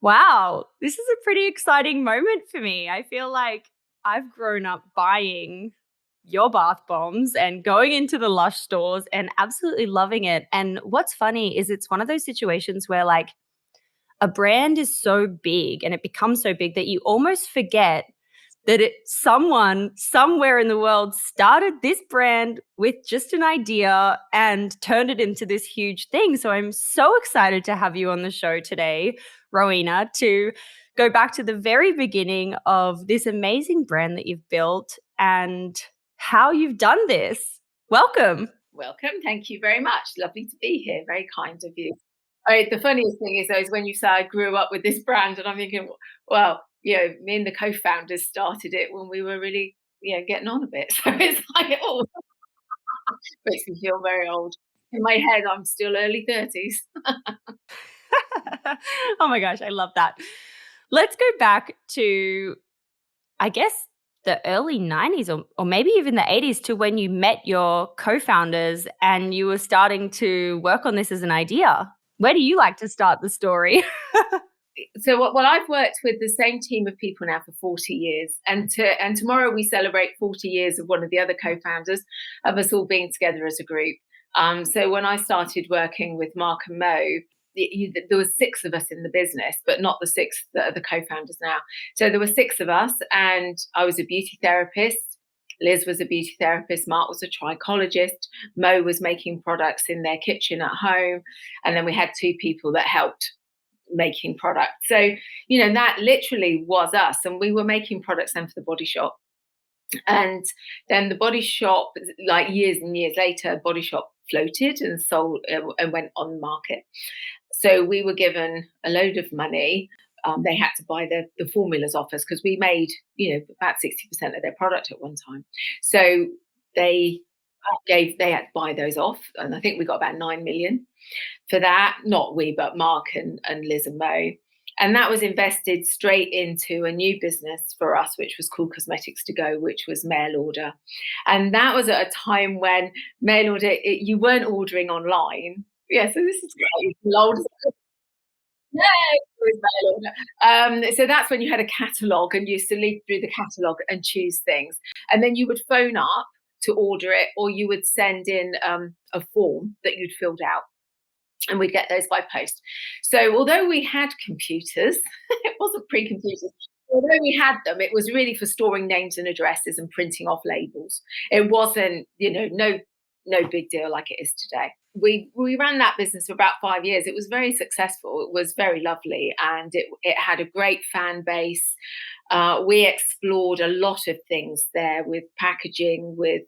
Wow, this is a pretty exciting moment for me. I feel like I've grown up buying your bath bombs and going into the Lush stores and absolutely loving it. And what's funny is it's one of those situations where like a brand is so big and it becomes so big that you almost forget that someone somewhere in the world started this brand with just an idea and turned it into this huge thing. So I'm so excited to have you on the show today, Rowena, to go back to the very beginning of this amazing brand that you've built and how you've done this. Welcome. Welcome. Thank you very much. Lovely to be here. Very kind of you. The funniest thing is, though, is when you say I grew up with this brand, and I'm thinking, well, me and the co-founders started it when we were really, getting on a bit. So it's like, oh, makes me feel very old. In my head, I'm still early 30s. Oh my gosh, I love that. Let's go back to, I guess, the early 90s or maybe even the 80s to when you met your co-founders and you were starting to work on this as an idea. Where do you like to start the story? So I've worked with the same team of people now for 40 years, and tomorrow we celebrate 40 years of one of the other co-founders of us all being together as a group. So when I started working with Mark and Mo, there were six of us in the business, but not the six that are the co-founders now. So there were six of us, and I was a beauty therapist. Liz was a beauty therapist. Mark was a trichologist. Mo was making products in their kitchen at home, and then we had two people that helped making products. So, that literally was us. And we were making products then for the Body Shop. And then the Body Shop, like years and years later, Body Shop floated and sold and went on the market. So we were given a load of money. They had to buy the formulas off us because we made, about 60% of their product at one time. So they had to buy those off. And I think we got about 9 million for that. Not we, but Mark and Liz and Mo. And that was invested straight into a new business for us, which was called Cosmetics to Go, which was mail order. And that was at a time when mail order, you weren't ordering online. Yeah, so this is great. No, it was mail order. So that's when you had a catalogue and you used to leaf through the catalogue and choose things. And then you would phone up to order it, or you would send in a form that you'd filled out. And we'd get those by post. So although we had computers, it wasn't pre-computers. Although we had them, it was really for storing names and addresses and printing off labels. It wasn't, no big deal like it is today. We ran that business for about 5 years. It was very successful. It was very lovely, and it had a great fan base. We explored a lot of things there with packaging, with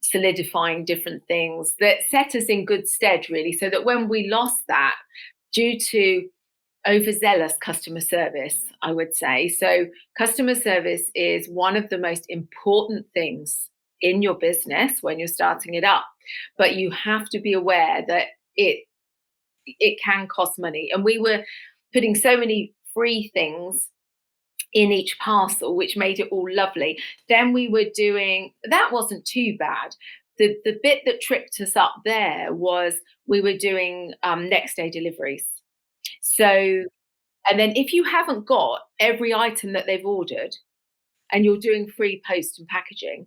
solidifying different things that set us in good stead, really, so that when we lost that due to overzealous customer service, I would say. So customer service is one of the most important things in your business when you're starting it up, but you have to be aware that it can cost money. And we were putting so many free things in each parcel, which made it all lovely. Then we were doing, that wasn't too bad. The bit that tripped us up there was we were doing next day deliveries. So, and then if you haven't got every item that they've ordered and you're doing free post and packaging,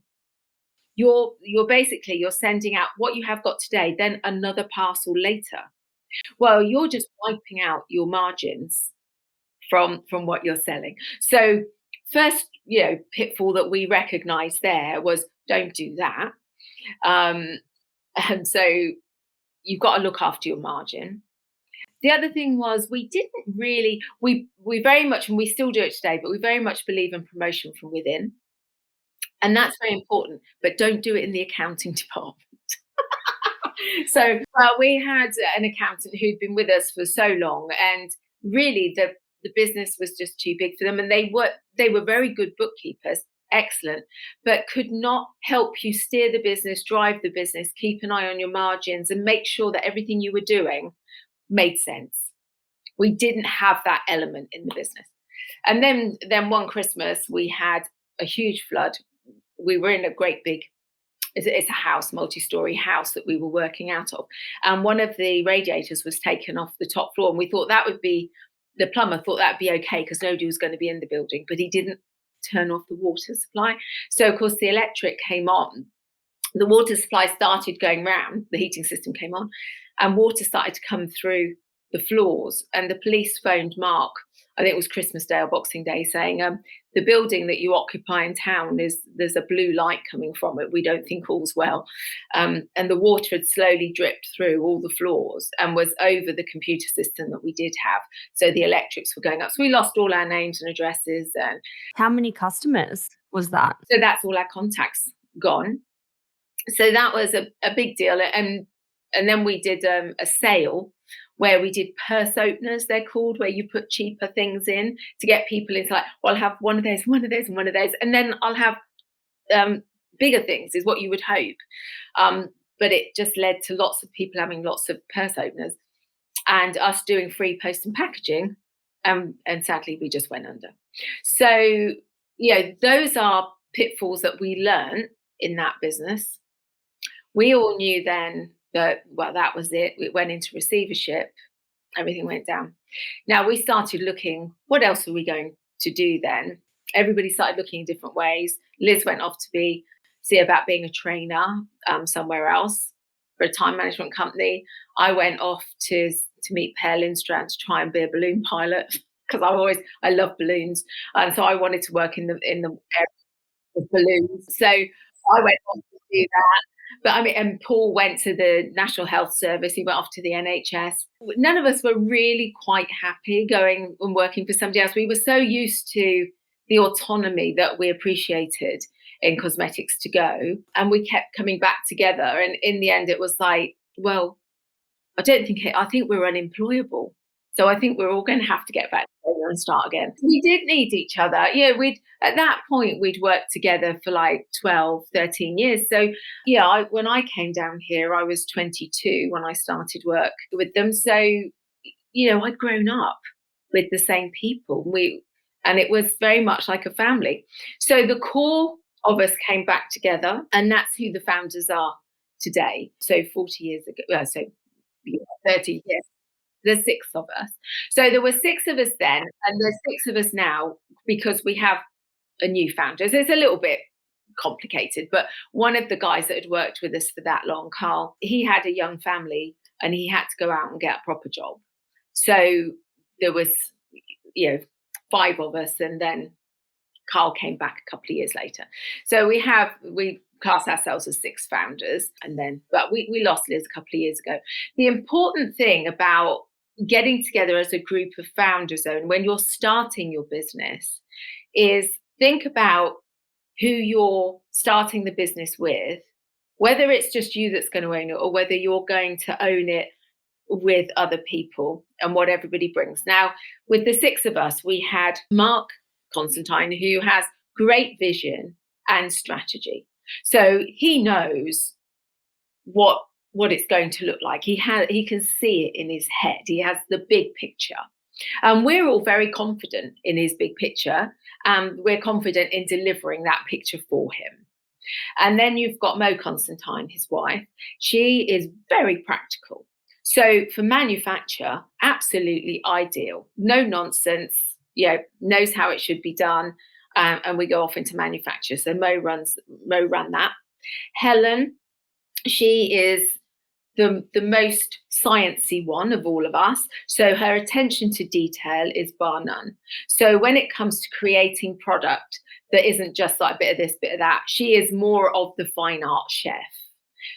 you're basically, you're sending out what you have got today, then another parcel later. Well, you're just wiping out your margins from what you're selling. So first, pitfall that we recognized there was don't do that. And so you've got to look after your margin. The other thing was we didn't really, we very much, and we still do it today, but we very much believe in promotion from within. And that's very important, but don't do it in the accounting department. So we had an accountant who'd been with us for so long, and really the business was just too big for them. And they were very good bookkeepers, excellent, but could not help you steer the business, drive the business, keep an eye on your margins, and make sure that everything you were doing made sense. We didn't have that element in the business. And then one Christmas we had a huge flood. We were in a great big, it's a house, multi-story house that we were working out of. And one of the radiators was taken off the top floor. And we thought that would be the plumber thought that'd be okay because nobody was going to be in the building, but he didn't turn off the water supply. So of course the electric came on, the water supply started going round, the heating system came on, and water started to come through the floors. And the police phoned Mark, I think it was Christmas Day or Boxing Day, saying, the building that you occupy in town, there's a blue light coming from it. We don't think all's well. And the water had slowly dripped through all the floors and was over the computer system that we did have. So the electrics were going up. So we lost all our names and addresses. And How many customers was that? so that's all our contacts gone. So that was a big deal. And then we did a sale where we did purse openers, they're called, where you put cheaper things in to get people into like, well, I'll have one of those, one of those, and one of those. And then I'll have bigger things is what you would hope. But it just led to lots of people having lots of purse openers and us doing free post and packaging. And sadly, we just went under. So, those are pitfalls that we learned in that business. We all knew then that, well, that was it. We went into receivership. Everything went down. Now we started looking, what else are we going to do then? Everybody started looking in different ways. Liz went off to see about being a trainer somewhere else for a time management company. I went off to meet Per Lindstrand to try and be a balloon pilot because I love balloons. And so I wanted to work in the area of balloons. So I went on to do that. But I mean, and Paul went to the National Health Service. He went off to the NHS. None of us were really quite happy going and working for somebody else. We were so used to the autonomy that we appreciated in cosmetics to go. And we kept coming back together. And in the end, it was like, well, I think we're unemployable. So I think we're all going to have to get back together and start again. We did need each other. At that point, we'd worked together for like 12, 13 years. So when I came down here, I was 22 when I started work with them. So, I'd grown up with the same people. And it was very much like a family. So the core of us came back together, and that's who the founders are today. So 40 years ago, 30 years. There's 6 of us. So there were 6 of us then, and there's 6 of us now because we have a new founder. So it's a little bit complicated, but one of the guys that had worked with us for that long, Carl, he had a young family and he had to go out and get a proper job. So there was, 5 of us, and then Carl came back a couple of years later. So we class ourselves as 6 founders, but we lost Liz a couple of years ago. The important thing about getting together as a group of founders, and when you're starting your business, is think about who you're starting the business with, whether it's just you that's going to own it or whether you're going to own it with other people, and what everybody brings. Now, with the 6 of us, we had Mark Constantine, who has great vision and strategy. So he knows what it's going to look like. He can see it in his head. He has the big picture. And we're all very confident in his big picture. We're confident in delivering that picture for him. And then you've got Mo Constantine, his wife. She is very practical. So for manufacture, absolutely ideal. No nonsense, knows how it should be done. And we go off into manufacture. So Mo ran that. Helen, she is the most sciencey one of all of us. So her attention to detail is bar none. So when it comes to creating product that isn't just like a bit of this, bit of that, she is more of the fine art chef.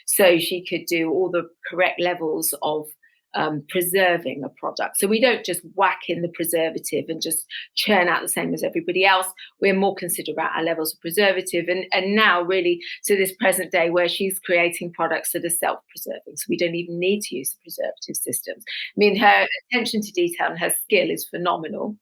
So she could do all the correct levels of preserving a product. So we don't just whack in the preservative and just churn out the same as everybody else. We're more considerate about our levels of preservative. And now really to this present day where she's creating products that are self-preserving. So we don't even need to use the preservative systems. I mean, her attention to detail and her skill is phenomenal.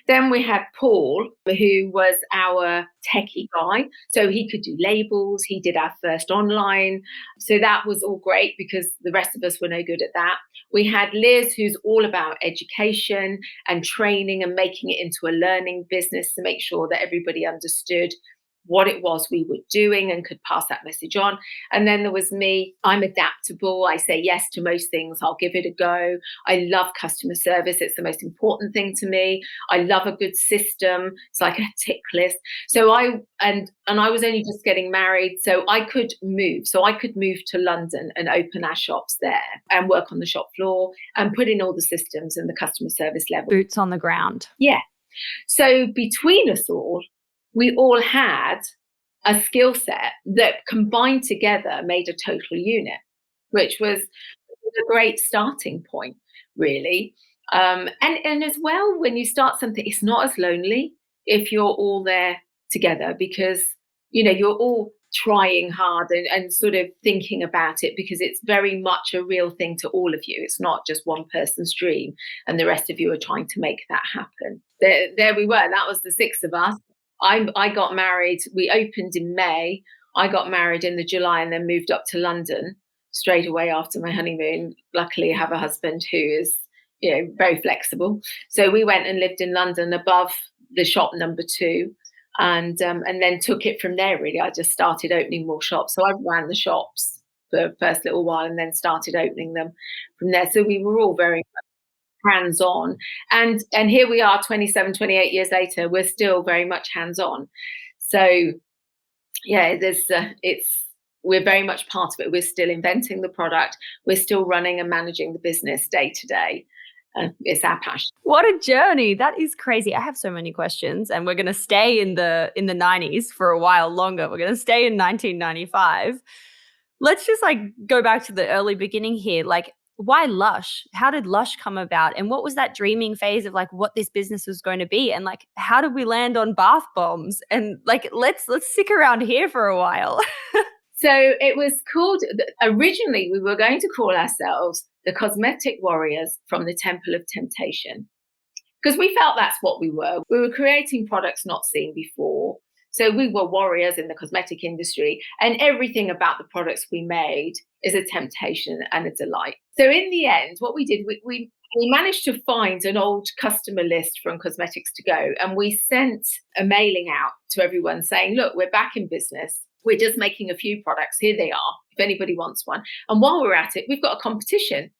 Then we had Paul, who was our techie guy. So he could do labels. He did our first online. So that was all great because the rest of us were no good at that. We had Liz, who's all about education and training and making it into a learning business to make sure that everybody understood what it was we were doing and could pass that message on. And then there was me. I'm adaptable. I say yes to most things. I'll give it a go. I love customer service. It's the most important thing to me. I love a good system. It's like a tick list. So I was only just getting married, so I could move. So I could move to London and open our shops there and work on the shop floor and put in all the systems and the customer service level. Boots on the ground. Yeah. So between us all, we all had a skill set that combined together made a total unit, which was a great starting point, really. And as well, when you start something, it's not as lonely if you're all there together, because you're all trying hard and sort of thinking about it, because it's very much a real thing to all of you. It's not just one person's dream and the rest of you are trying to make that happen. There we were. That was the six of us. I got married. We opened in May. I got married in the July and then moved up to London straight away after my honeymoon. Luckily, I have a husband who is, very flexible. So we went and lived in London above the shop number 2, and then took it from there. Really, I just started opening more shops. So I ran the shops for the first little while, and then started opening them from there. So we were all very hands-on, and here we are 27, 28 years later, we're still very much hands-on. So yeah, we're very much part of it. We're still inventing the product, we're still running and managing the business day to day. It's our passion. What a journey. That is crazy. I have so many questions, and we're going to stay in the 90s for a while longer. We're going to stay in 1995. Let's just go back to the early beginning here. Why Lush? How did Lush come about? And what was that dreaming phase of what this business was going to be? And how did we land on bath bombs? And let's stick around here for a while. So it was called, originally we were going to call ourselves the Cosmetic Warriors from the Temple of Temptation, because we felt that's what we were. We were creating products not seen before. So we were warriors in the cosmetic industry, and everything about the products we made is a temptation and a delight. So in the end, what we did, we managed to find an old customer list from Cosmetics to Go, and we sent a mailing out to everyone saying, look, we're back in business. We're just making a few products. Here they are, if anybody wants one. And while we're at it, we've got a competition.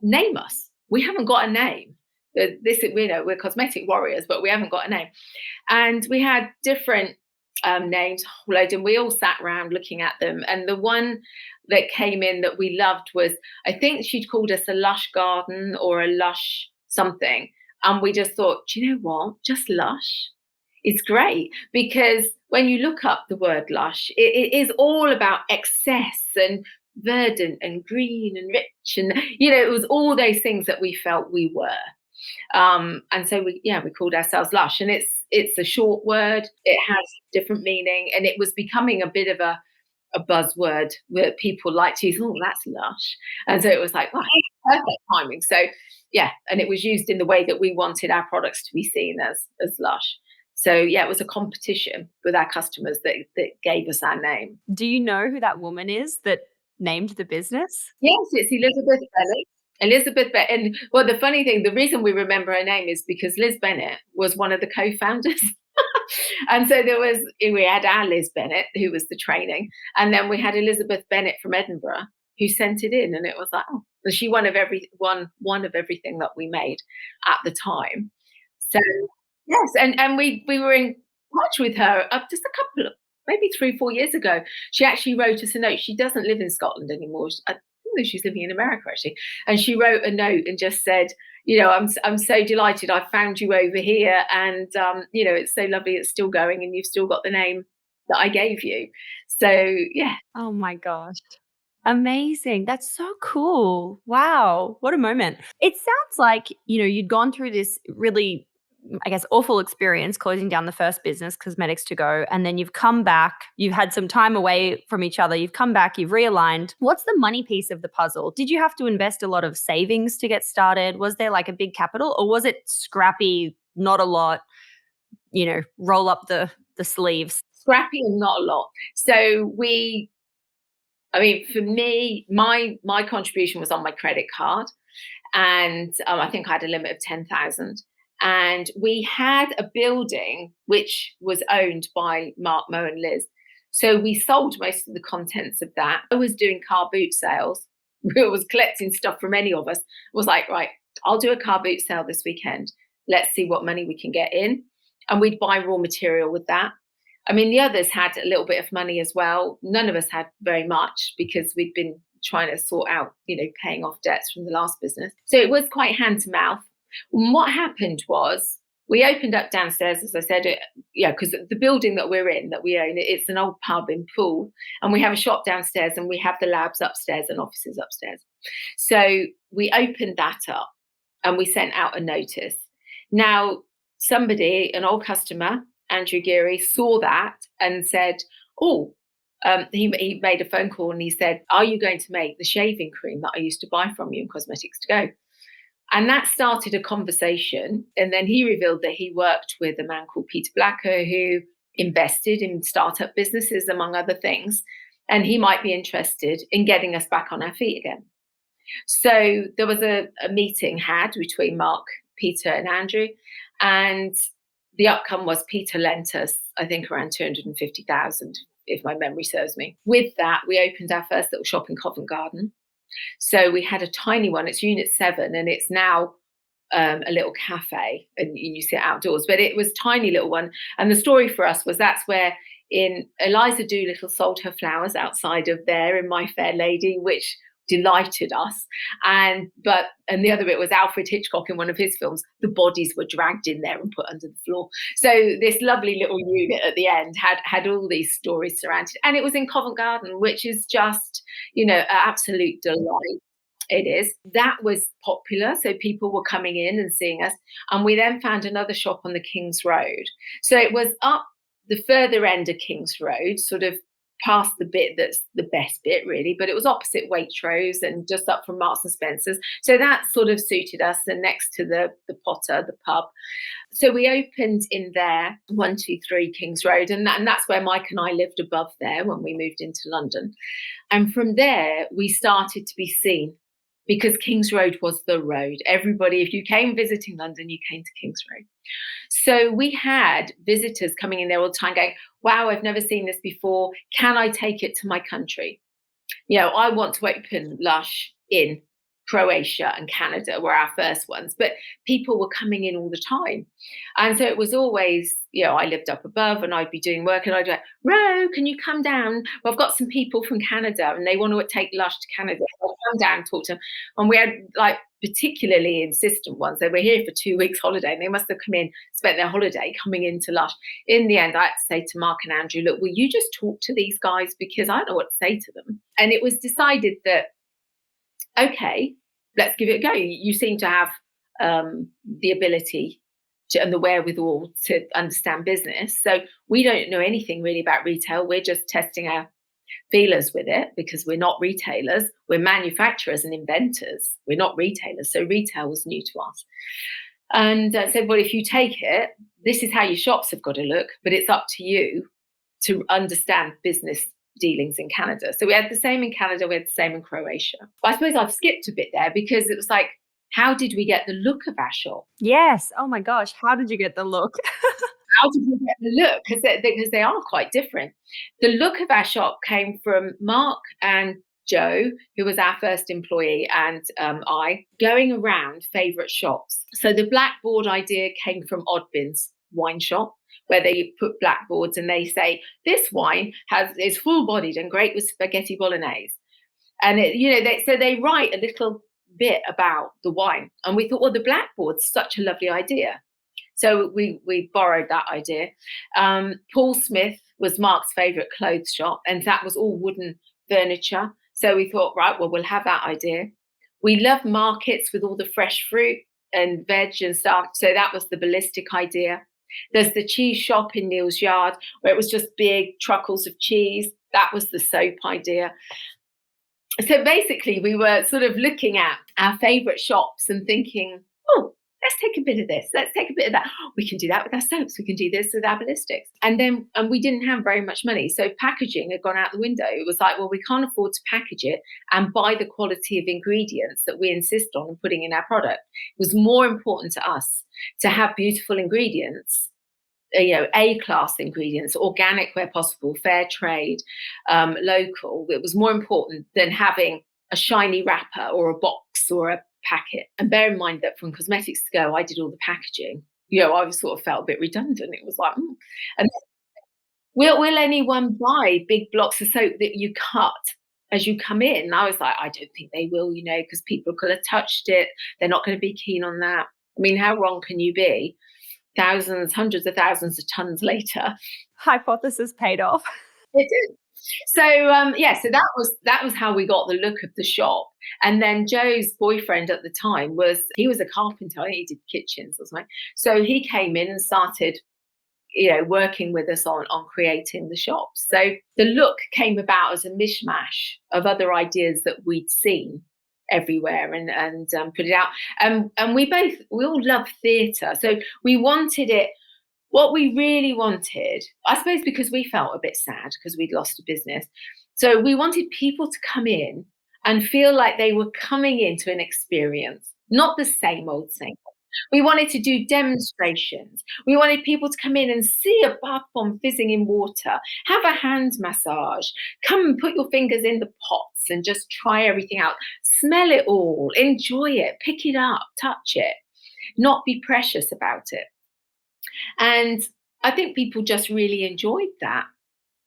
Name us. We haven't got a name. We're Cosmetic Warriors, but we haven't got a name. And we had different names, and we all sat around looking at them. And the one that came in that we loved was, I think she'd called us a Lush Garden or a Lush something. And we just thought, do you know what? Just Lush. It's great, because when you look up the word lush, it is all about excess and verdant and green and rich. And, it was all those things that we felt we were. And so we called ourselves Lush, and it's a short word. It has different meaning, and it was becoming a bit of a buzzword where people like to use, oh, that's Lush. And so it was like, wow, perfect timing. So yeah, and it was used in the way that we wanted our products to be seen as Lush. So yeah, it was a competition with our customers that gave us our name. Do you know who that woman is that named the business? Yes, it's Elizabeth Bennett. Elizabeth Bennett. And well, the funny thing, the reason we remember her name is because Liz Bennett was one of the co-founders. And so we had our Liz Bennett, who was the training, and then we had Elizabeth Bennett from Edinburgh, who sent it in, and it was like, oh, so she one of everything that we made at the time. So yes, and we were in touch with her just a couple of, maybe 3-4 years ago. She actually wrote us a note. She doesn't live in Scotland anymore. I think she's living in America actually. And she wrote a note and just said, I'm so delighted I found you over here, and it's so lovely it's still going, and you've still got the name that I gave you. So yeah. Oh my gosh. Amazing. That's so cool. Wow. What a moment. It sounds like, you'd gone through this really, I guess, awful experience closing down the first business, Cosmetics to Go, and then you've come back, you've had some time away from each other, you've come back, you've realigned. What's the money piece of the puzzle? Did you have to invest a lot of savings to get started? Was there a big capital, or was it scrappy, not a lot, roll up the sleeves? Scrappy and not a lot. So for me, my contribution was on my credit card, and I think I had a limit of 10,000. And we had a building which was owned by Mark, Mo, and Liz. So we sold most of the contents of that. I was doing car boot sales. I was collecting stuff from any of us. I was like, right, I'll do a car boot sale this weekend. Let's see what money we can get in. And we'd buy raw material with that. I mean, the others had a little bit of money as well. None of us had very much because we'd been trying to sort out, paying off debts from the last business. So it was quite hand to mouth. And what happened was we opened up downstairs, as I said, because the building that we're in, that we own, it's an old pub in Poole, and we have a shop downstairs and we have the labs upstairs and offices upstairs. So we opened that up and we sent out a notice. Now, somebody, an old customer, Andrew Geary, saw that and said, he made a phone call and he said, are you going to make the shaving cream that I used to buy from you in Cosmetics to Go? And that started a conversation. And then he revealed that he worked with a man called Peter Blacker, who invested in startup businesses, among other things. And he might be interested in getting us back on our feet again. So there was a meeting had between Mark, Peter, and Andrew. And the outcome was Peter lent us, I think, around 250,000, if my memory serves me. With that, we opened our first little shop in Covent Garden. So we had a tiny one. It's Unit 7, and it's now a little cafe, and you sit outdoors. But it was a tiny little one. And the story for us was that's where Eliza Doolittle sold her flowers outside of there in My Fair Lady, which delighted us. And the other bit was Alfred Hitchcock in one of his films. The bodies were dragged in there and put under the floor. So this lovely little unit at the end had all these stories surrounded. And it was in Covent Garden, which is just, an absolute delight. It is. That was popular. So people were coming in and seeing us. And we then found another shop on the King's Road. So it was up the further end of King's Road, sort of past the bit that's the best bit, really, but it was opposite Waitrose and just up from Marks and Spencer's. So that sort of suited us, and next to the Potter, the pub. So we opened in there, 123 King's Road, and that's where Mike and I lived above there when we moved into London. And from there, we started to be seen, because King's Road was the road. Everybody, if you came visiting London, you came to King's Road. So we had visitors coming in there all the time going, wow, I've never seen this before. Can I take it to my country? I want to open Lush in Croatia and Canada were our first ones, but people were coming in all the time. And so it was always, I lived up above and I'd be doing work and I'd go, Ro, can you come down? Well, I've got some people from Canada and they want to take Lush to Canada. I'll come down and talk to them. And we had particularly insistent ones. They were here for 2 weeks holiday and they must have come in, spent their holiday coming into Lush. In the end, I had to say to Mark and Andrew, look, will you just talk to these guys, because I don't know what to say to them. And it was decided that, okay, let's give it a go. You seem to have the ability and the wherewithal to understand business. So we don't know anything really about retail. We're just testing our feelers with it, because we're not retailers. We're manufacturers and inventors. We're not retailers. So retail was new to us. And said, well, if you take it, this is how your shops have got to look, but it's up to you to understand business dealings in Canada. So we had the same in Canada, we had the same in Croatia. But I suppose I've skipped a bit there, because it was like, how did we get the look of our shop? Yes. Oh my gosh. How did you get the look? How did we get the look? Because they are quite different. The look of our shop came from Mark and Joe, who was our first employee, and I, going around favourite shops. So the blackboard idea came from Oddbins wine shop, where they put blackboards and they say, this wine is full-bodied and great with spaghetti bolognese. And they write a little bit about the wine. And we thought, well, the blackboard's such a lovely idea. So we borrowed that idea. Paul Smith was Mark's favourite clothes shop, and that was all wooden furniture. So we thought, right, well, we'll have that idea. We love markets with all the fresh fruit and veg and stuff. So that was the ballistic idea. There's the cheese shop in Neal's Yard, where it was just big truckles of cheese. That was the soap idea. So basically, we were sort of looking at our favourite shops and thinking, oh, let's take a bit of this, let's take a bit of that. We can do that with our soaps, we can do this with our ballistics. And we didn't have very much money. So packaging had gone out the window. It was like, well, we can't afford to package it and buy the quality of ingredients that we insist on putting in our product. It was more important to us to have beautiful ingredients, A-class ingredients, organic where possible, fair trade, local. It was more important than having a shiny wrapper or a box or a packet. And bear in mind that from cosmetics to go, I did all the packaging. I sort of felt a bit redundant. It was like, and will anyone buy big blocks of soap that you cut as you come in? And I was like, I don't think they will, because people could have touched it. They're not going to be keen on that. I mean, how wrong can you be? Thousands, hundreds of thousands of tons later. Hypothesis paid off. It did. So so that was how we got the look of the shop. And then Joe's boyfriend at the time was a carpenter. I think he did kitchens or something. So he came in and started, working with us on creating the shop. So the look came about as a mishmash of other ideas that we'd seen everywhere and put it out. And we all love theatre, so we wanted it. What we really wanted, I suppose, because we felt a bit sad because we'd lost a business, so we wanted people to come in and feel like they were coming into an experience, not the same old thing. We wanted to do demonstrations. We wanted people to come in and see a bath bomb fizzing in water, have a hand massage, come and put your fingers in the pots and just try everything out, smell it all, enjoy it, pick it up, touch it, not be precious about it. And I think people just really enjoyed that.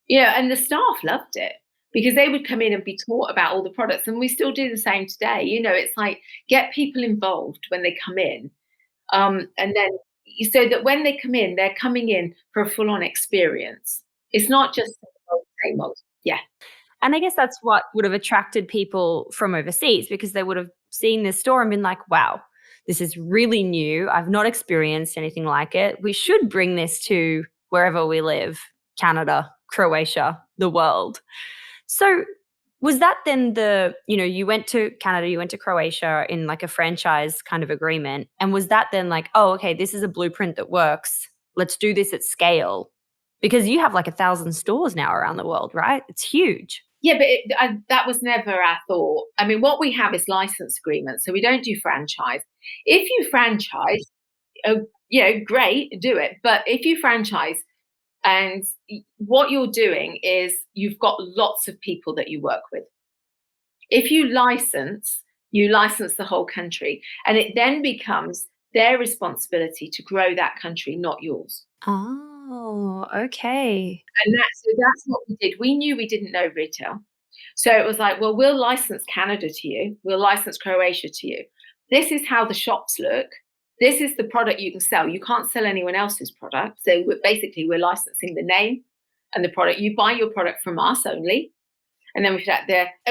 And the staff loved it because they would come in and be taught about all the products. And we still do the same today. It's like, get people involved when they come in. And then so that when they come in, they're coming in for a full-on experience. It's not just same old. Yeah. And I guess that's what would have attracted people from overseas, because they would have seen this store and been like, wow, this is really new. I've not experienced anything like it. We should bring this to wherever we live, Canada, Croatia, the world. So was that then you went to Canada, you went to Croatia in like a franchise kind of agreement. And was that then like, oh, okay, this is a blueprint that works. Let's do this at scale. Because you have like 1,000 stores now around the world, right? It's huge. Yeah, but that was never our thought. I mean, what we have is license agreements, so we don't do franchise. If you franchise, great, do it. But if you franchise, and what you're doing is you've got lots of people that you work with. If you license the whole country, and it then becomes their responsibility to grow that country, not yours. Oh, okay. And that's what we did. We knew we didn't know retail. So it was like, well, we'll license Canada to you. We'll license Croatia to you. This is how the shops look. This is the product you can sell. You can't sell anyone else's product. So we're licensing the name and the product. You buy your product from us only. And then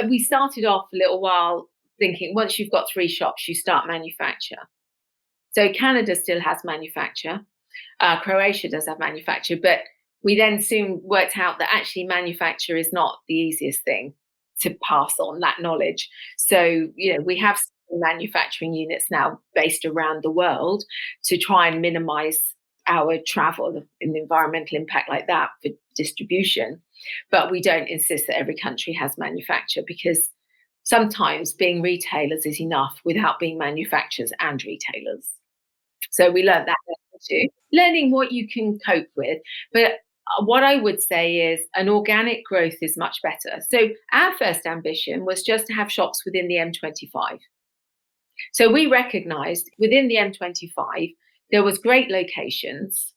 we started off a little while thinking, once you've got 3 shops, you start manufacture. So Canada still has manufacture. Croatia does have manufacture, but we then soon worked out that actually manufacture is not the easiest thing to pass on that knowledge. So, we have manufacturing units now based around the world to try and minimize our travel and the environmental impact like that for distribution. But we don't insist that every country has manufacture, because sometimes being retailers is enough without being manufacturers and retailers. So we learned that too, learning what you can cope with. But what I would say is an organic growth is much better. So our first ambition was just to have shops within the M25. So we recognized within the M25, there was great locations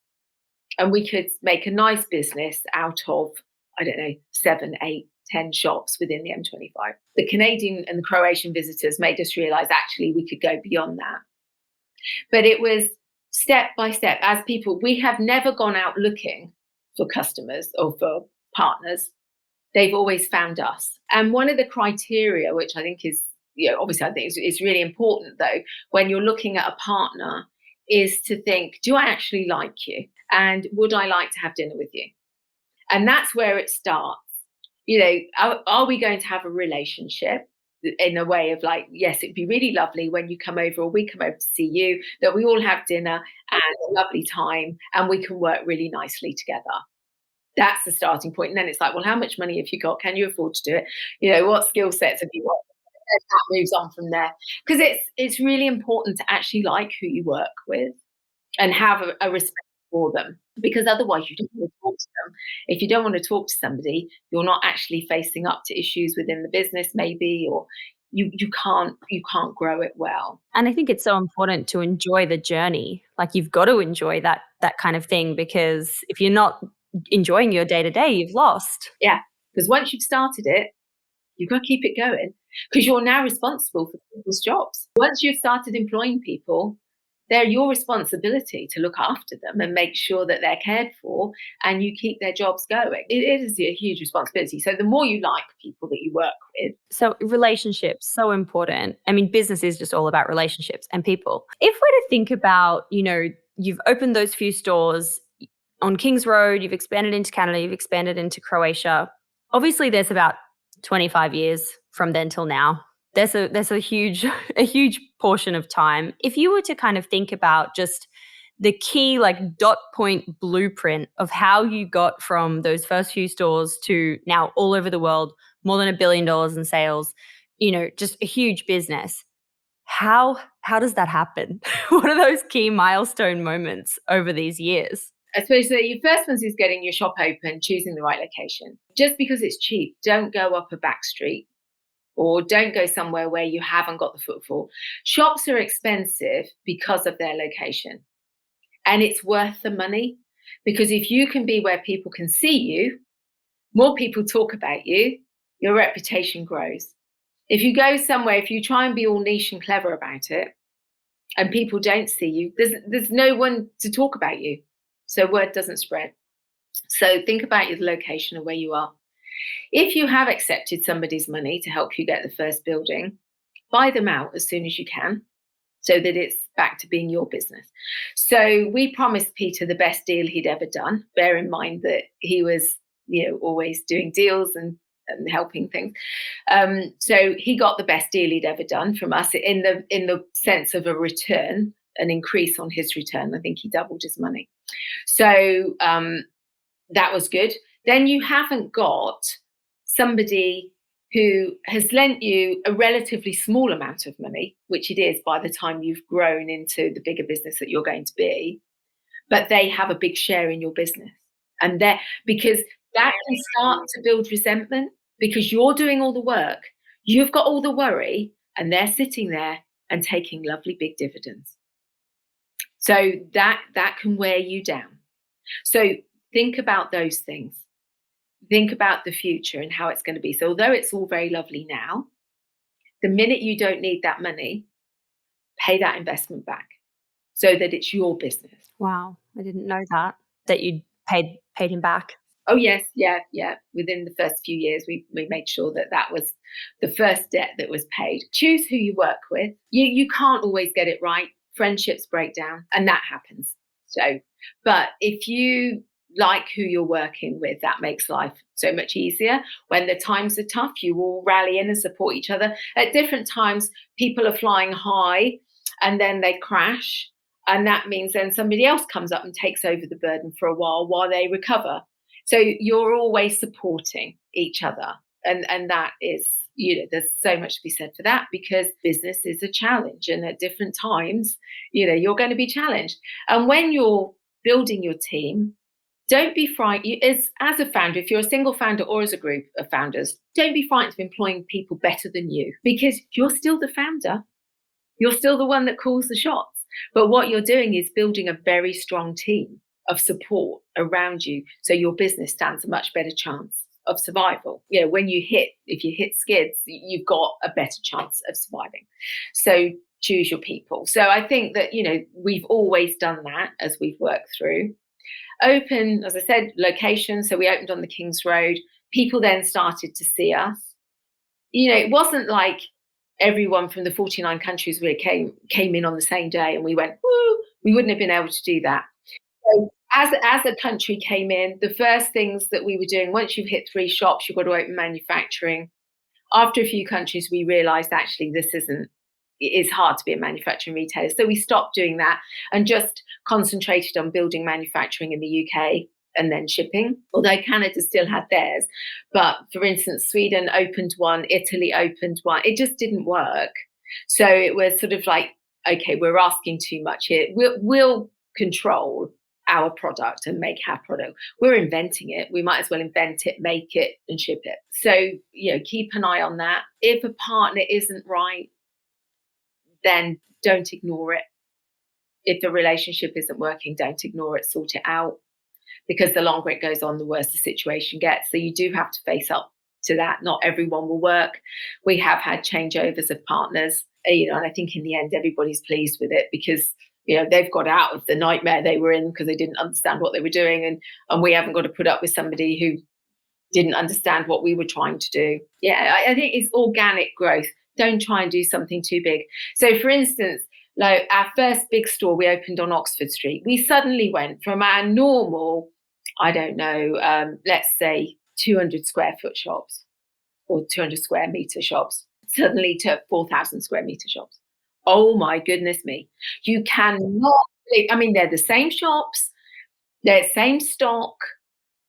and we could make a nice business out of, 7, 8, 10 shops within the M25. The Canadian and the Croatian visitors made us realize actually we could go beyond that. But it was step by step. As people, we have never gone out looking for customers or for partners. They've always found us. And one of the criteria, which I think is, obviously I think is really important though, when you're looking at a partner, is to think, do I actually like you? And would I like to have dinner with you? And that's where it starts. Are we going to have a relationship? in a way of like, yes, it'd be really lovely when you come over or we come over to see you, that we all have dinner and a lovely time and we can work really nicely together. That's the starting point. And then it's like, well, how much money have you got? Can you afford to do it? What skill sets have you got? And that moves on from there. Because it's really important to actually like who you work with and have a respect for them. Because otherwise you don't want to talk to them. If you don't want to talk to somebody, you're not actually facing up to issues within the business, maybe, or you can't grow it well. And I think it's so important to enjoy the journey. Like, you've got to enjoy that kind of thing, because if you're not enjoying your day to day, you've lost. Yeah. Because once you've started it, you've got to keep it going, because you're now responsible for people's jobs. Once you've started employing people, they're your responsibility to look after them and make sure that they're cared for and you keep their jobs going. It is a huge responsibility. So the more you like people that you work with. So relationships, so important. I mean, business is just all about relationships and people. If we're to think about, you've opened those few stores on Kings Road, you've expanded into Canada, you've expanded into Croatia. Obviously, there's about 25 years from then till now. There's a huge portion of time. If you were to kind of think about just the key dot point blueprint of how you got from those first few stores to now all over the world, more than $1 billion in sales, just a huge business. How does that happen? What are those key milestone moments over these years? I suppose that your first one is getting your shop open, choosing the right location. Just because it's cheap, don't go up a back street or don't go somewhere where you haven't got the footfall. Shops are expensive because of their location, and it's worth the money, because if you can be where people can see you, more people talk about you, your reputation grows. If you go somewhere, if you try and be all niche and clever about it and people don't see you, there's no one to talk about you. So word doesn't spread. So think about your location and where you are. If you have accepted somebody's money to help you get the first building, buy them out as soon as you can so that it's back to being your business. So we promised Peter the best deal he'd ever done. Bear in mind that he was, always doing deals and helping things. So he got the best deal he'd ever done from us in the sense of a return, an increase on his return. I think he doubled his money. So that was good. Then you haven't got somebody who has lent you a relatively small amount of money, which it is by the time you've grown into the bigger business that you're going to be, but they have a big share in your business. And because that can start to build resentment, because you're doing all the work, you've got all the worry, and they're sitting there and taking lovely big dividends. So that can wear you down. So think about those things. Think about the future and how it's going to be. So although it's all very lovely now, the minute you don't need that money, pay that investment back so that it's your business. Wow, I didn't know that you paid him back. Oh yes, yeah. Within the first few years, we made sure that was the first debt that was paid. Choose who you work with. You can't always get it right. Friendships break down, and that happens. So, but if you like who you're working with, that makes life so much easier. When the times are tough, you all rally in and support each other. At different times, people are flying high and then they crash. And that means then somebody else comes up and takes over the burden for a while they recover. So you're always supporting each other. And that is, there's so much to be said for that, because business is a challenge. And at different times, you're going to be challenged. And when you're building your team, don't be frightened. As a founder, if you're a single founder or as a group of founders, don't be frightened of employing people better than you, because you're still the founder. You're still the one that calls the shots. But what you're doing is building a very strong team of support around you, so your business stands a much better chance of survival. If you hit skids, you've got a better chance of surviving. So choose your people. So I think that, we've always done that as we've worked through. Open, as I said, location. So we opened on the Kings Road. People then started to see us. It wasn't like everyone from the 49 countries we came in on the same day and we went, woo. We wouldn't have been able to do that. So as a country came in, the first things that we were doing, once you've hit 3 shops, you've got to open manufacturing. After a few countries, we realized actually it is hard to be a manufacturing retailer. So we stopped doing that and just concentrated on building manufacturing in the UK and then shipping, although Canada still had theirs. But for instance, Sweden opened one, Italy opened one. It just didn't work. So it was sort of like, okay, we're asking too much here. We'll control our product and make our product. We're inventing it. We might as well invent it, make it, and ship it. So, keep an eye on that. If a partner isn't right, then don't ignore it. If the relationship isn't working, don't ignore it, sort it out. Because the longer it goes on, the worse the situation gets. So you do have to face up to that. Not everyone will work. We have had changeovers of partners, and I think in the end, everybody's pleased with it because they've got out of the nightmare they were in because they didn't understand what they were doing, and we haven't got to put up with somebody who didn't understand what we were trying to do. Yeah, I think it's organic growth. Don't try and do something too big. So, for instance, like our first big store we opened on Oxford Street, we suddenly went from our normal, I don't know, let's say 200 square foot shops or 200 square meter shops, suddenly to 4,000 square meter shops. Oh my goodness me. You cannot believe, I mean, they're the same shops, they're the same stock,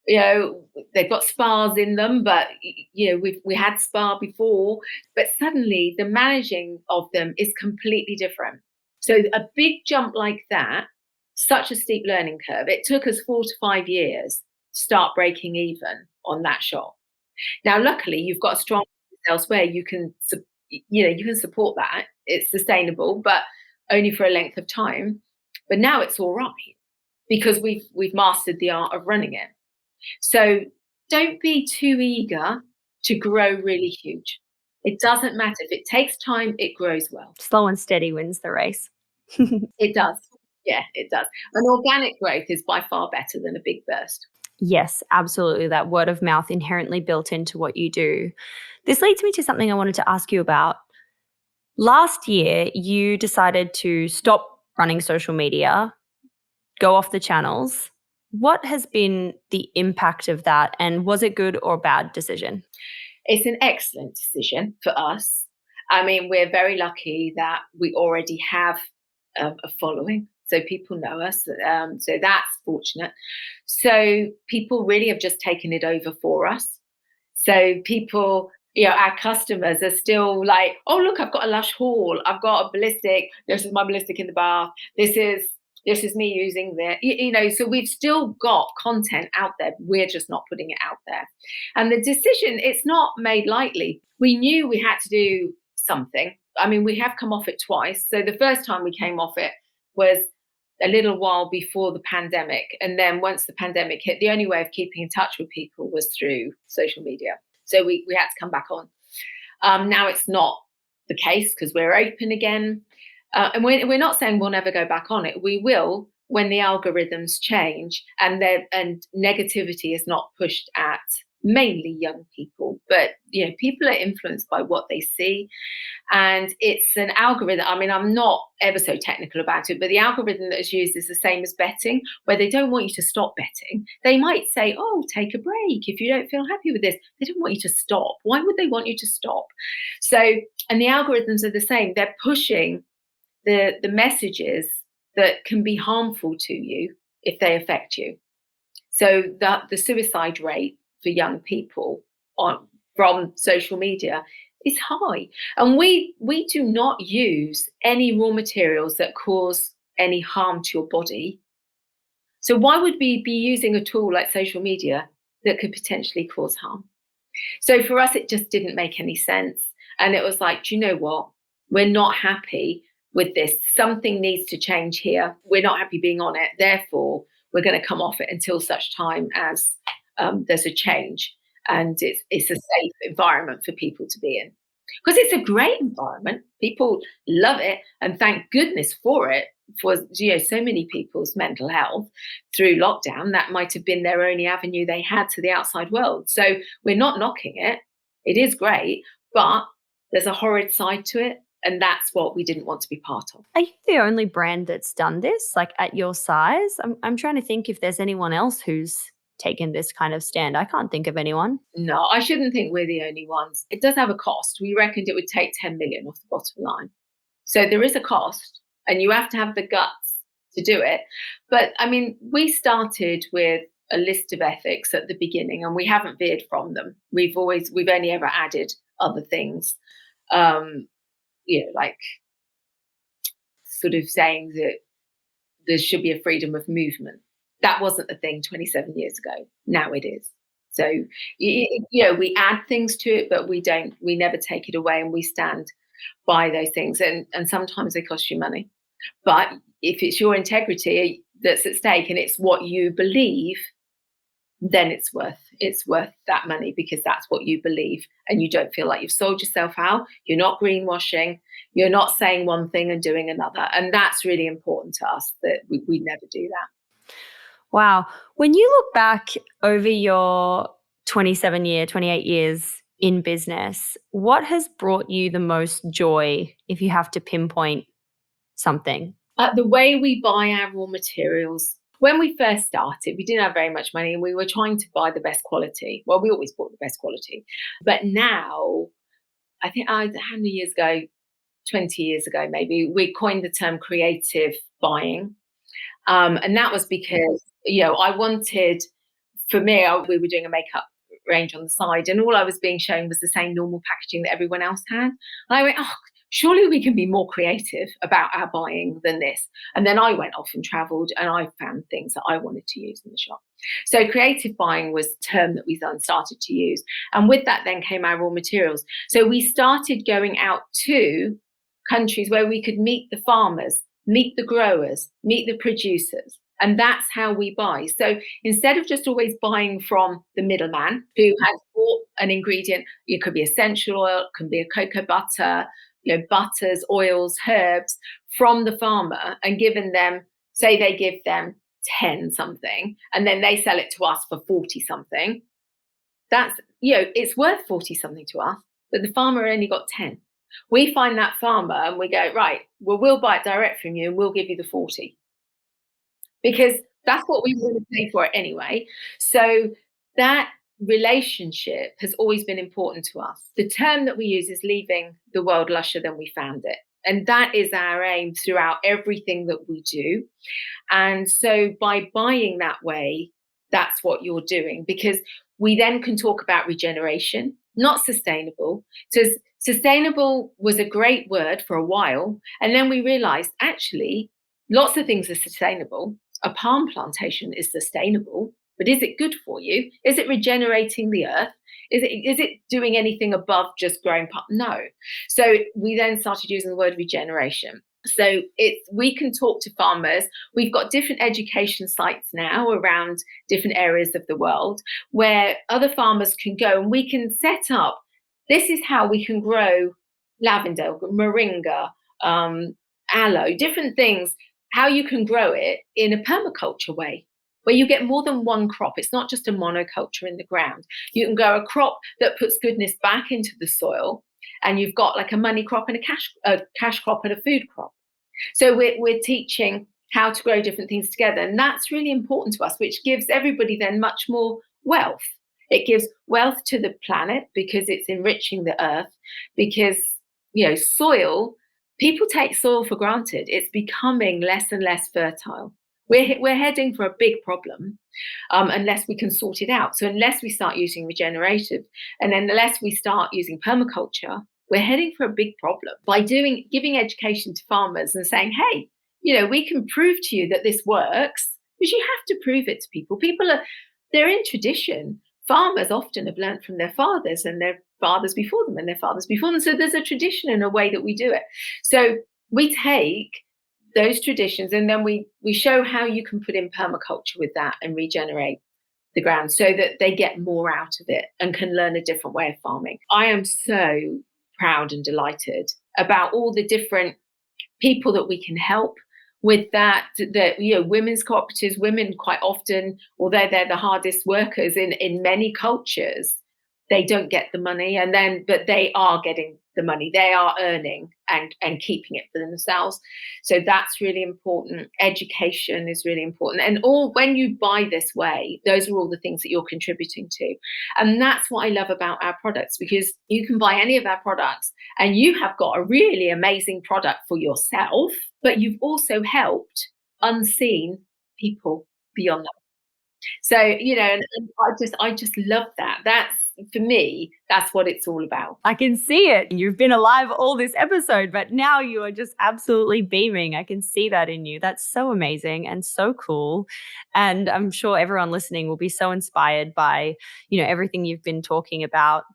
they've got spas in them, but we had spa before, but suddenly the managing of them is completely different. So a big jump like that, such a steep learning curve. It took us 4 to 5 years to start breaking even on that shop. Now, luckily, you've got a strong business elsewhere. You can support that. It's sustainable, but only for a length of time. But now it's all right because we've mastered the art of running it. So don't be too eager to grow really huge. It doesn't matter. If it takes time, it grows well. Slow and steady wins the race. It does. Yeah, it does. And organic growth is by far better than a big burst. Yes, absolutely. That word of mouth inherently built into what you do. This leads me to something I wanted to ask you about. Last year, you decided to stop running social media, go off the channels. What has been the impact of that, and was it good or bad decision? It's an excellent decision for us. I mean, we're very lucky that we already have a following. So people know us. So that's fortunate. So people really have just taken it over for us. So people, our customers are still like, oh, look, I've got a Lush haul. I've got a ballistic. This is my ballistic in the bath. This is me using the, so we've still got content out there. We're just not putting it out there. And the decision, it's not made lightly. We knew we had to do something. I mean, we have come off it twice. So the first time we came off it was a little while before the pandemic. And then once the pandemic hit, the only way of keeping in touch with people was through social media. So we had to come back on. Now it's not the case because we're open again. And we're not saying we'll never go back on it. We will when the algorithms change and negativity is not pushed at mainly young people, but people are influenced by what they see. And it's an algorithm. I mean, I'm not ever so technical about it, but the algorithm that is used is the same as betting, where they don't want you to stop betting. They might say, oh, take a break if you don't feel happy with this. They don't want you to stop. Why would they want you to stop? So, and the algorithms are the same. They're pushing the messages that can be harmful to you if they affect you. So the suicide rate for young people from social media is high. And we do not use any raw materials that cause any harm to your body. So why would we be using a tool like social media that could potentially cause harm? So for us, it just didn't make any sense. And it was like, do you know what? We're not happy with this. Something needs to change here. We're not happy being on it. Therefore, we're going to come off it until such time as there's a change and it's a safe environment for people to be in. Because it's a great environment. People love it. And thank goodness for it, for so many people's mental health through lockdown. That might have been their only avenue they had to the outside world. So we're not knocking it. It is great, but there's a horrid side to it. And that's what we didn't want to be part of. Are you the only brand that's done this, like at your size? I'm trying to think if there's anyone else who's taken this kind of stand? I can't think of anyone. No, I shouldn't think we're the only ones. It does have a cost. We reckoned it would take 10 million off the bottom line. So there is a cost, and you have to have the guts to do it. But I mean, we started with a list of ethics at the beginning, and we haven't veered from them. We've only ever added other things, like sort of saying that there should be a freedom of movement. That wasn't a thing 27 years ago. Now it is. So, we add things to it, but we never take it away, and we stand by those things. And sometimes they cost you money. But if it's your integrity that's at stake and it's what you believe, then it's worth that money, because that's what you believe, and you don't feel like you've sold yourself out. You're not greenwashing. You're not saying one thing and doing another. And that's really important to us, that we never do that. Wow. When you look back over your 28 years in business, what has brought you the most joy, if you have to pinpoint something? The way we buy our raw materials. When we first started, we didn't have very much money, and we were trying to buy the best quality. Well, we always bought the best quality. But now, I think, how many years ago? 20 years ago, maybe, we coined the term creative buying. And that was because, I wanted, for me, we were doing a makeup range on the side, and all I was being shown was the same normal packaging that everyone else had. And I went, surely we can be more creative about our buying than this. And then I went off and traveled, and I found things that I wanted to use in the shop. So creative buying was a term that we then started to use. And with that then came our raw materials. So we started going out to countries where we could meet the farmers, meet the growers, meet the producers. And that's how we buy. So instead of just always buying from the middleman who has bought an ingredient, it could be essential oil, it can be a cocoa butter, butters, oils, herbs, from the farmer, and given them, say they give them 10 something, and then they sell it to us for 40 something. That's, it's worth 40 something to us, but the farmer only got 10. We find that farmer and we go, right, well, we'll buy it direct from you and we'll give you the 40. Because that's what we want to pay for it anyway. So that relationship has always been important to us. The term that we use is leaving the world lusher than we found it. And that is our aim throughout everything that we do. And so by buying that way, that's what you're doing, because we then can talk about regeneration, not sustainable. So sustainable was a great word for a while. And then we realized, actually, lots of things are sustainable. A palm plantation is sustainable, but is it good for you? Is it regenerating the earth? Is it doing anything above just growing palm? No. So we then started using the word regeneration. So we can talk to farmers. We've got different education sites now around different areas of the world where other farmers can go, and we can set up, this is how we can grow lavender, moringa, aloe, different things, how you can grow it in a permaculture way, where you get more than one crop. It's not just a monoculture in the ground. You can grow a crop that puts goodness back into the soil, and you've got like a money crop and a cash crop and a food crop. So we're teaching how to grow different things together. And that's really important to us, which gives everybody then much more wealth. It gives wealth to the planet because it's enriching the earth, because, soil, people take soil for granted. It's becoming less and less fertile. We're heading for a big problem unless we can sort it out. So unless we start using regenerative, and then unless we start using permaculture, we're heading for a big problem. By giving education to farmers and saying, hey, we can prove to you that this works, because you have to prove it to people. They're in tradition. Farmers often have learned from their fathers and their fathers before them and their fathers before them. So there's a tradition and a way that we do it. So we take those traditions and then we show how you can put in permaculture with that and regenerate the ground so that they get more out of it and can learn a different way of farming. I am so proud and delighted about all the different people that we can help with that, women's cooperatives. Women quite often, although they're the hardest workers in many cultures, they don't get the money, but they are getting the money. They are earning and keeping it for themselves. So that's really important. Education is really important. And when you buy this way, those are all the things that you're contributing to. And that's what I love about our products, because you can buy any of our products and you have got a really amazing product for yourself, but you've also helped unseen people beyond that. So, and I just love that. That's, for me, that's what it's all about. I can see it. You've been alive all this episode, but now you are just absolutely beaming. I can see that in you. That's so amazing and so cool. And I'm sure everyone listening will be so inspired by, everything you've been talking about.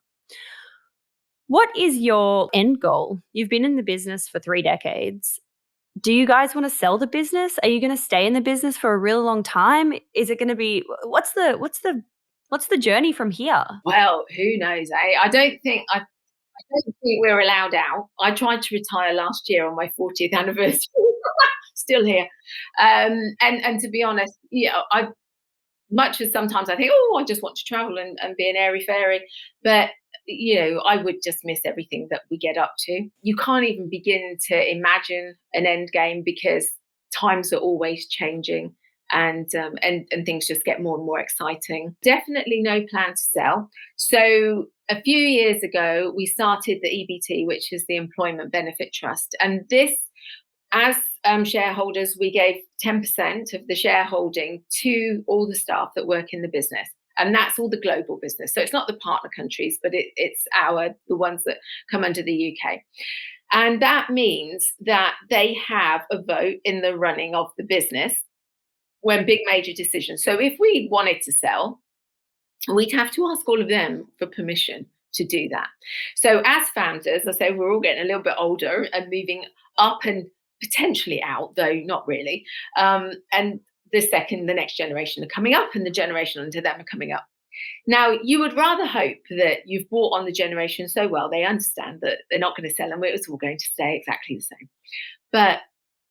What is your end goal? You've been in the business for 3 decades. Do you guys want to sell the business? Are you going to stay in the business for a real long time? Is it going to be what's the journey from here? Well, who knows, eh? I don't think we're allowed out. I tried to retire last year on my 40th anniversary. Still here. And to be honest, I much as sometimes I think, I just want to travel and be an airy fairy, but I would just miss everything that we get up to. You can't even begin to imagine an end game, because times are always changing, and things just get more and more exciting. Definitely no plan to sell. So a few years ago, we started the EBT, which is the Employment Benefit Trust, and this, as shareholders, we gave 10% of the shareholding to all the staff that work in the business. And that's all the global business. So it's not the partner countries, but it's the ones that come under the UK. And that means that they have a vote in the running of the business when big major decisions. So if we wanted to sell, we'd have to ask all of them for permission to do that. So as founders, I say we're all getting a little bit older and moving up and potentially out, though not really. And the next generation are coming up, and the generation under them are coming up. Now, you would rather hope that you've brought on the generation so well, they understand that they're not going to sell, and it's all going to stay exactly the same. But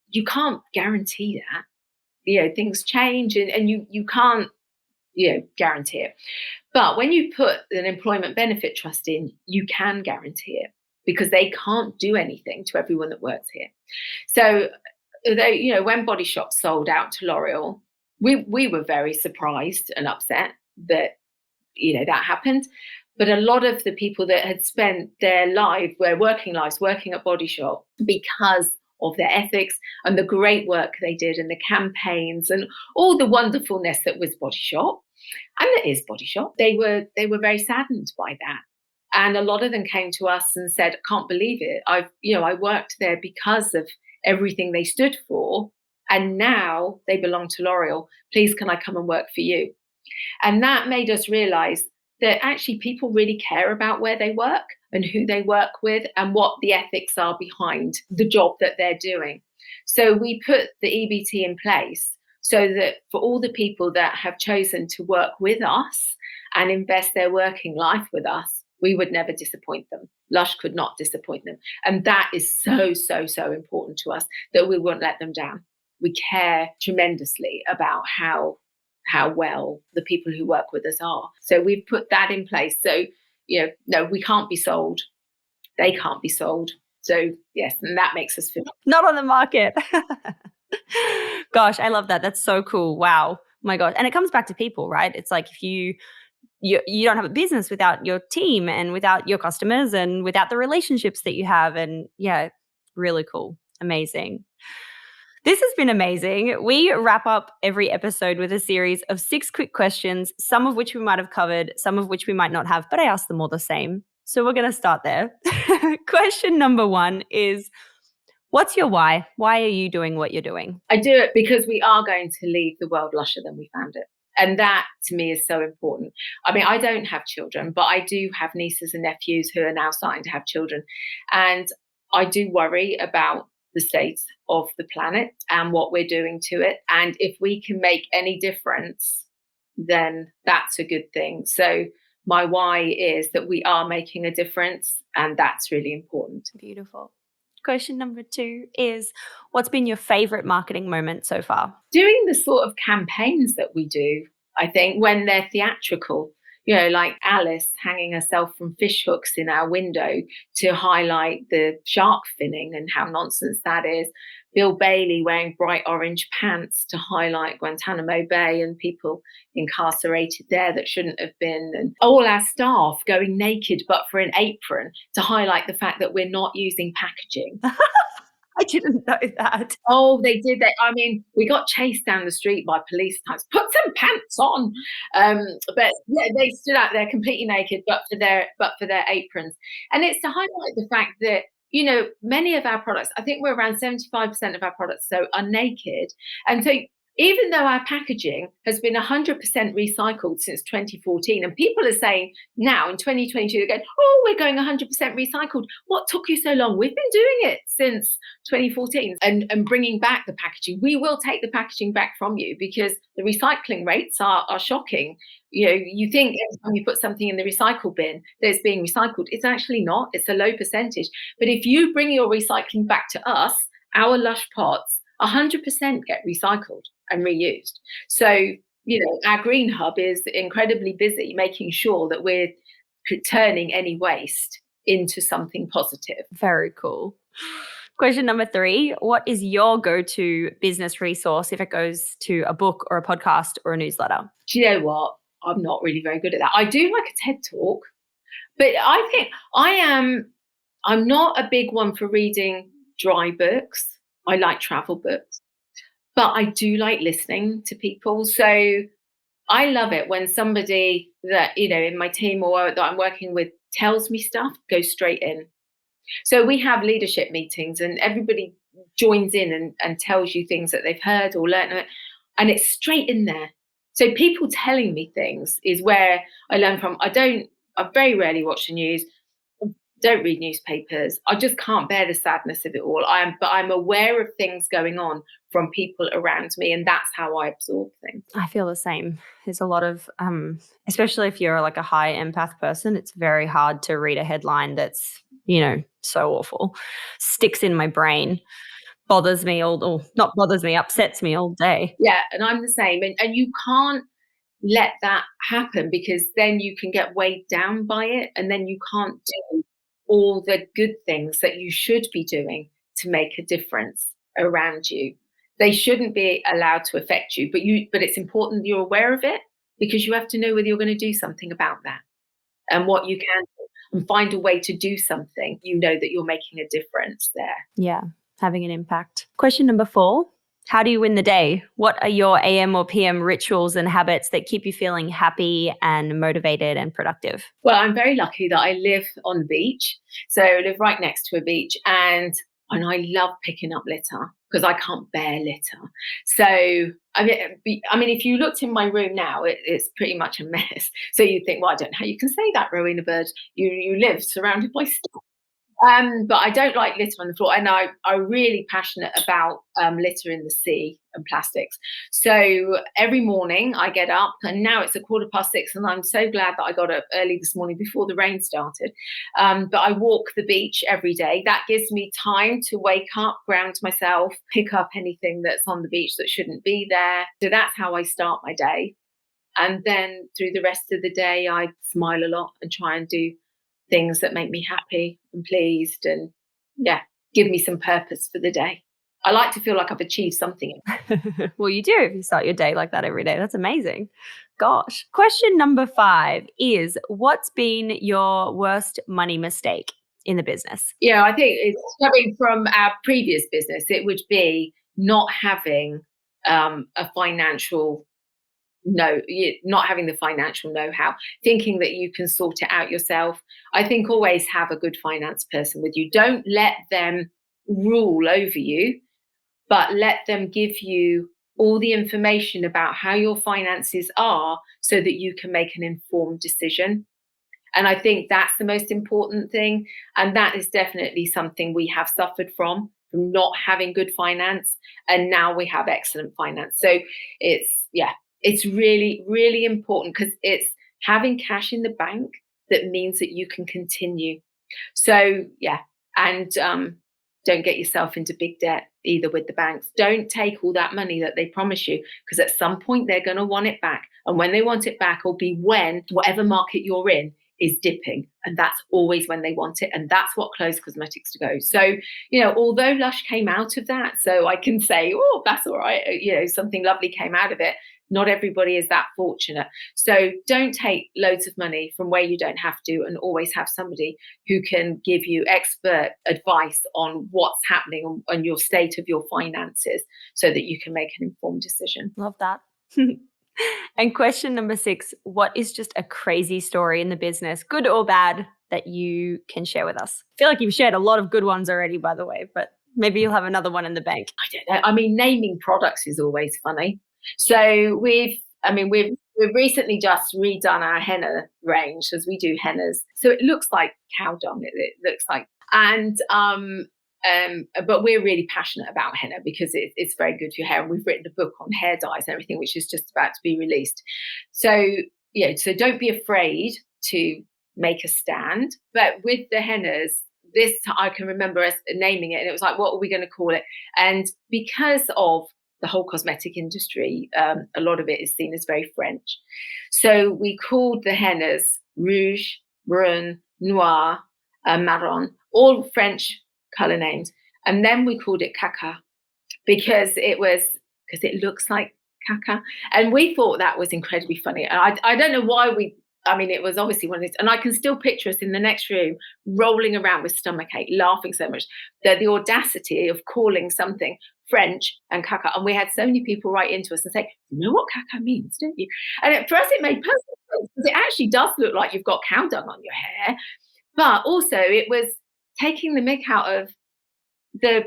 you can't guarantee that. Things change, and you can't, guarantee it. But when you put an employment benefit trust in, you can guarantee it, because they can't do anything to everyone that works here. So, when Body Shop sold out to L'Oreal, we were very surprised and upset that, that happened. But a lot of the people that had spent their working lives working at Body Shop, because of their ethics and the great work they did and the campaigns and all the wonderfulness that was Body Shop, and that is Body Shop, they were very saddened by that. And a lot of them came to us and said, I can't believe it. I worked there because of everything they stood for, and now they belong to L'Oreal. Please, can I come and work for you? And that made us realize that actually people really care about where they work and who they work with and what the ethics are behind the job that they're doing. So we put the EBT in place so that for all the people that have chosen to work with us and invest their working life with us, we would never disappoint them. Lush could not disappoint them. And that is so, so, so important to us, that we won't let them down. We care tremendously about how well the people who work with us are. So we've put that in place. So, no, we can't be sold. They can't be sold. So yes, and that makes us feel not on the market. Gosh, I love that. That's so cool. Wow. My gosh. And it comes back to people, right? It's like if you don't have a business without your team and without your customers and without the relationships that you have. And yeah, really cool. Amazing. This has been amazing. We wrap up every episode with a series of 6 quick questions, some of which we might have covered, some of which we might not have, but I ask them all the same. So we're going to start there. Question number 1 is, what's your why? Why are you doing what you're doing? I do it because we are going to leave the world lusher than we found it. And that, to me, is so important. I mean, I don't have children, but I do have nieces and nephews who are now starting to have children. And I do worry about the state of the planet and what we're doing to it. And if we can make any difference, then that's a good thing. So my why is that we are making a difference, and that's really important. Beautiful. Question number 2 is, what's been your favorite marketing moment so far? Doing the sort of campaigns that we do, I think, when they're theatrical. like Alice hanging herself from fish hooks in our window to highlight the shark finning and how nonsense that is. Bill Bailey wearing bright orange pants to highlight Guantanamo Bay and people incarcerated there that shouldn't have been. And all our staff going naked but for an apron to highlight the fact that we're not using packaging. I didn't know that. Oh, they did. We got chased down the street by police times. Put some pants on. But yeah, they stood out there completely naked, but for their aprons. And it's to highlight the fact that many of our products, I think we're around 75% of our products are naked, and so even though our packaging has been 100% recycled since 2014, and people are saying now in 2022, they're going, oh, we're going 100% recycled. What took you so long? We've been doing it since 2014 and bringing back the packaging. We will take the packaging back from you because the recycling rates are shocking. You think every time you put something in the recycle bin that it's being recycled. It's actually not. It's a low percentage. But if you bring your recycling back to us, our Lush pots, 100% get recycled and reused. So, our Green Hub is incredibly busy making sure that we're turning any waste into something positive. Very cool. Question number 3, what is your go-to business resource if it goes to a book or a podcast or a newsletter? Do you know what? I'm not really very good at that. I do like a TED Talk, but I think I'm not a big one for reading dry books. I like travel books, but I do like listening to people. So I love it when somebody that, in my team or that I'm working with tells me stuff, goes straight in. So we have leadership meetings and everybody joins in and tells you things that they've heard or learned, and it's straight in there. So people telling me things is where I learn from. I very rarely watch the news, don't read newspapers. I just can't bear the sadness of it all. But I'm aware of things going on from people around me, and that's how I absorb things. I feel the same. There's a lot of, especially if you're like a high empath person, it's very hard to read a headline that's, so awful. Sticks in my brain, bothers me not bothers me, upsets me all day. Yeah, and I'm the same. And you can't let that happen because then you can get weighed down by it, and then you can't do all the good things that you should be doing to make a difference around you. They shouldn't be allowed to affect you, but it's important you're aware of it because you have to know whether you're going to do something about that and what you can do and find a way to do something. That you're making a difference there. Yeah, having an impact. Question number 4. How do you win the day? What are your AM or PM rituals and habits that keep you feeling happy and motivated and productive? Well, I'm very lucky that I live on the beach. So I live right next to a beach, and I love picking up litter because I can't bear litter. So, I mean, if you looked in my room now, it's pretty much a mess. So you'd think, well, I don't know how you can say that, Rowena Bird. You live surrounded by stuff. But I don't like litter on the floor, and I'm really passionate about litter in the sea and plastics. So every morning I get up, and now it's 6:15, and I'm so glad that I got up early this morning before the rain started. But I walk the beach every day. That gives me time to wake up, ground myself, pick up anything that's on the beach that shouldn't be there. So that's how I start my day. And then through the rest of the day, I smile a lot and try and do things that make me happy and pleased and give me some purpose for the day. I like to feel like I've achieved something. Well, you do if you start your day like that every day. That's amazing. Gosh. Question number 5 is, what's been your worst money mistake in the business? Yeah, I think it's coming from our previous business. It would be not having a financial not having the financial know-how, thinking that you can sort it out yourself. I think always have a good finance person with you. Don't let them rule over you, but let them give you all the information about how your finances are so that you can make an informed decision. And I think that's the most important thing. And that is definitely something we have suffered from not having good finance. And now we have excellent finance. So it's really, really important because it's having cash in the bank that means that you can continue. So, and Don't get yourself into big debt either with the banks. Don't take all that money that they promise you, because at some point they're going to want it back. And when they want it back will be when whatever market you're in is dipping. And that's always when they want it. And that's what clothes cosmetics to go. So, although Lush came out of that, so I can say, oh, that's all right. Something lovely came out of it. Not everybody is that fortunate. So don't take loads of money from where you don't have to, and always have somebody who can give you expert advice on what's happening on your state of your finances, so that you can make an informed decision. Love that. And question number 6, what is just a crazy story in the business, good or bad, that you can share with us? I feel like you've shared a lot of good ones already, by the way, but maybe you'll have another one in the bank. I don't know. I mean, naming products is always funny. So we've recently just redone our henna range, as we do hennas. So it looks like cow dung. It looks like, but we're really passionate about henna because it's very good for your hair. And we've written a book on hair dyes and everything, which is just about to be released. So so don't be afraid to make a stand. But with the hennas, this I can remember us naming it, and it was like, what are we going to call it? And because of the whole cosmetic industry, a lot of it is seen as very French. So we called the hennas rouge, brun, noir, marron, all French color names. And then we called it caca because it looks like caca. And we thought that was incredibly funny. And I don't know why it was obviously one of these, and I can still picture us in the next room rolling around with stomachache, laughing so much that the audacity of calling something French and caca. And we had so many people write into us and say, you know what caca means, don't you? And for us, it made perfect sense, because it actually does look like you've got cow dung on your hair. But also it was taking the mick out of the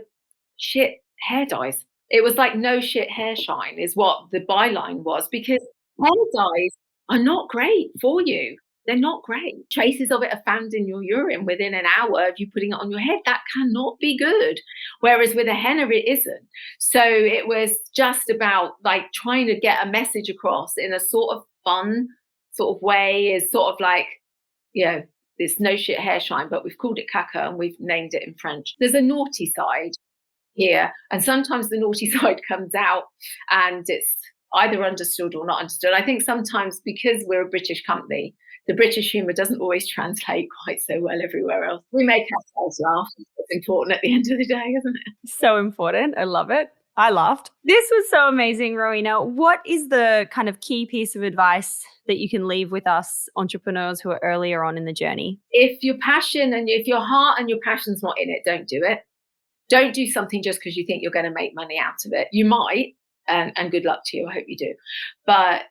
shit hair dyes. It was like no shit hair shine is what the byline was, because hair dyes are not great for you. They're not great. Traces of it are found in your urine within an hour of you putting it on your head. That cannot be good. Whereas with a henna, it isn't. So it was just about like trying to get a message across in a sort of fun sort of way, is sort of like, this no shit hair shine, but we've called it caca and we've named it in French. There's a naughty side here, and sometimes the naughty side comes out and it's either understood or not understood. I think sometimes because we're a British company, the British humour doesn't always translate quite so well everywhere else. We make ourselves laugh. It's important at the end of the day, isn't it? So important. I love it. I laughed. This was so amazing, Rowena. What is the kind of key piece of advice that you can leave with us entrepreneurs who are earlier on in the journey? If your passion and if your heart and your passion's not in it, don't do it. Don't do something just because you think you're going to make money out of it. You might, and good luck to you. I hope you do. But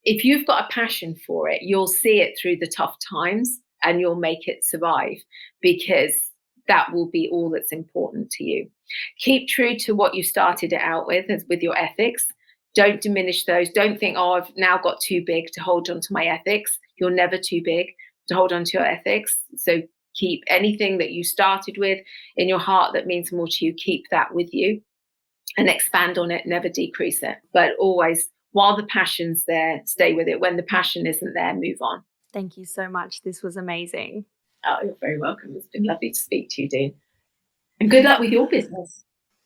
if you've got a passion for it, you'll see it through the tough times and you'll make it survive, because that will be all that's important to you. Keep true to what you started it out with your ethics. Don't diminish those. Don't think, oh, I've now got too big to hold on to my ethics. You're never too big to hold on to your ethics. So keep anything that you started with in your heart that means more to you, keep that with you and expand on it, never decrease it. But always, while the passion's there, stay with it. When the passion isn't there, move on. Thank you so much. This was amazing. Oh, you're very welcome. It's been lovely to speak to you, Dean. And good luck with your business.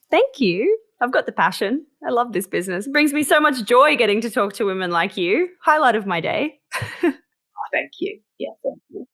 Thank you. I've got the passion. I love this business. It brings me so much joy getting to talk to women like you. Highlight of my day. Thank you. Yeah, thank you.